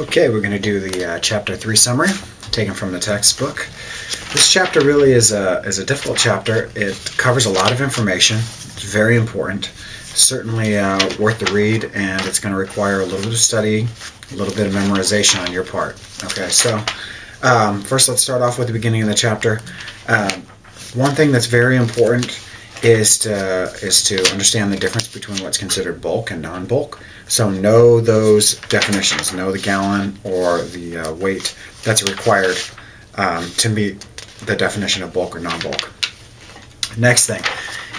Okay, we're going to do the Chapter 3 summary, taken from the textbook. This chapter really is a difficult chapter. It covers a lot of information. It's very important. Certainly worth the read, and it's going to require a little bit of study, a little bit of memorization on your part. Okay, so first let's start off with the beginning of the chapter. One thing that's very important is to understand the difference between what's considered bulk and non-bulk. So know those definitions. Know the gallon or the weight that's required to meet the definition of bulk or non-bulk. Next thing,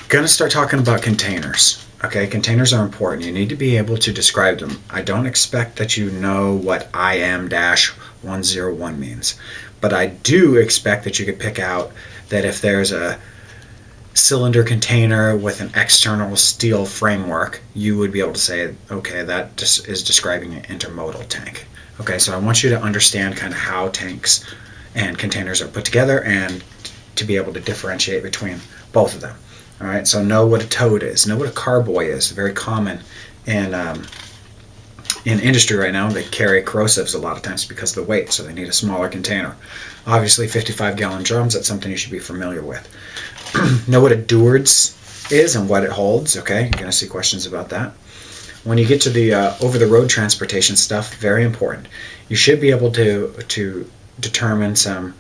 going to start talking about containers. Okay, containers are important. You need to be able to describe them. I don't expect that you know what IM-101 means, but I do expect that you could pick out that if there's a cylinder container with an external steel framework, you would be able to say, okay, that just is describing an intermodal tank. Okay, so I want you to understand kind of how tanks and containers are put together and to be able to differentiate between both of them. All right, so know what a toad is, know what a carboy is. Very common in industry right now. They carry corrosives a lot of times because of the weight, so they need a smaller container. Obviously 55-gallon drums, that's something you should be familiar with. Know what a Dewars is and what it holds. Okay, you're going to see questions about that. When you get to the over-the-road transportation stuff, very important. You should be able to determine some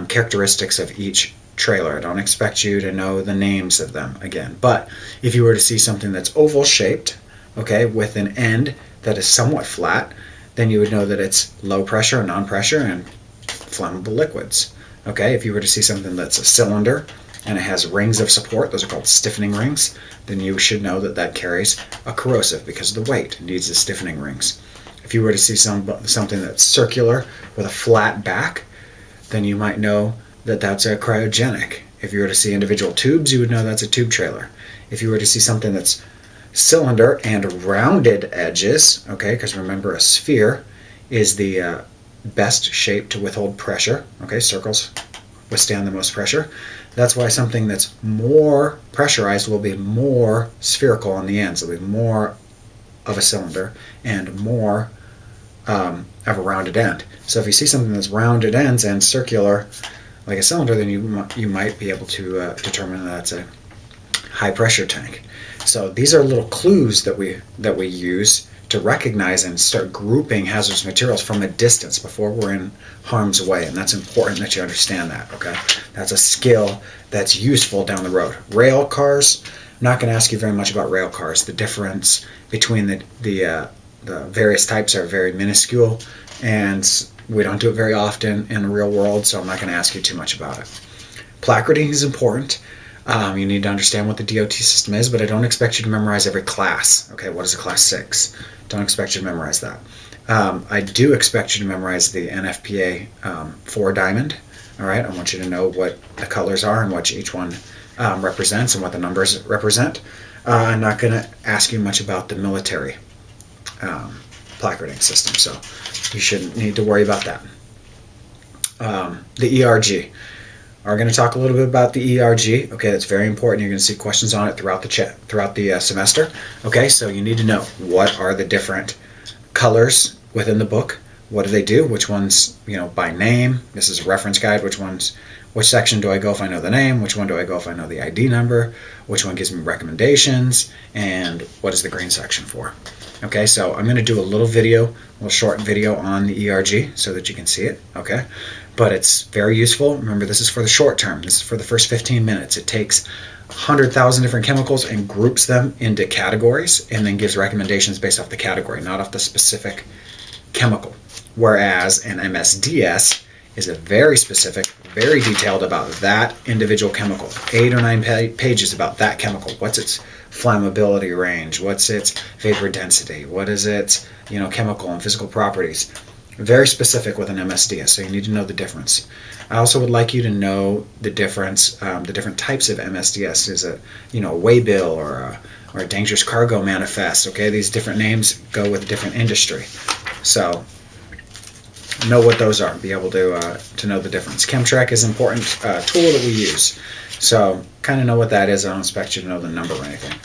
characteristics of each trailer. I don't expect you to know the names of them again, but if you were to see something that's oval-shaped, okay, with an end that is somewhat flat, then you would know that it's low pressure, non-pressure, and flammable liquids. Okay, if you were to see something that's a cylinder and it has rings of support, those are called stiffening rings, then you should know that that carries a corrosive because of the weight. It needs the stiffening rings. If you were to see something that's circular with a flat back, then you might know that that's a cryogenic. If you were to see individual tubes, you would know that's a tube trailer. If you were to see something that's cylinder and rounded edges, okay, because remember a sphere is the best shape to withhold pressure. Okay, circles withstand the most pressure. That's why something that's more pressurized will be more spherical on the ends. It'll be more of a cylinder and more of a rounded end. So if you see something that's rounded ends and circular like a cylinder, then you might be able to determine that that's a high pressure tank. So these are little clues that we use to recognize and start grouping hazardous materials from a distance before we're in harm's way, and that's important that you understand that. Okay, that's a skill that's useful down the road. Rail cars, I'm not going to ask you very much about rail cars. The difference between the various types are very minuscule, and we don't do it very often in the real world, so I'm not going to ask you too much about it. Placarding is important. You need to understand what the DOT system is, but I don't expect you to memorize every class. Okay, what is a class 6? Don't expect you to memorize that. I do expect you to memorize the NFPA 4 diamond. All right, I want you to know what the colors are and what each one represents and what the numbers represent. I'm not going to ask you much about the military placarding system, so you shouldn't need to worry about that. The ERG. We're going to talk a little bit about the ERG. Okay, that's very important. You're going to see questions on it throughout the semester. Okay, so you need to know what are the different colors within the book. What do they do? Which ones, by name? This is a reference guide. Which section do I go if I know the name? Which one do I go if I know the ID number? Which one gives me recommendations? And what is the green section for? Okay, so I'm going to do a little short video on the ERG so that you can see it. Okay, but it's very useful. Remember, this is for the short term. This is for the first 15 minutes. It takes 100,000 different chemicals and groups them into categories and then gives recommendations based off the category, not off the specific chemical. Whereas an MSDS is a very specific, very detailed about that individual chemical. 8 or 9 pages about that chemical. What's its flammability range? What's its vapor density? What is its chemical and physical properties? Very specific with an MSDS, so you need to know the difference. I also would like you to know the difference, the different types of MSDS. Is it a waybill or a dangerous cargo manifest? Okay, these different names go with a different industry. So know what those are. Be able to know the difference. Chemtrack is an important tool that we use. So kind of know what that is. I don't expect you to know the number or anything.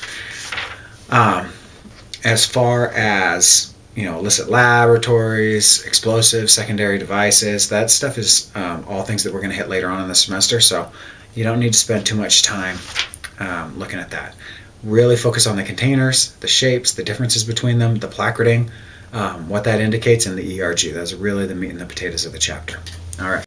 As far as illicit laboratories, explosives, secondary devices. That stuff is all things that we're going to hit later on in the semester, so you don't need to spend too much time looking at that. Really focus on the containers, the shapes, the differences between them, the placarding, what that indicates, and the ERG. That's really the meat and the potatoes of the chapter. All right.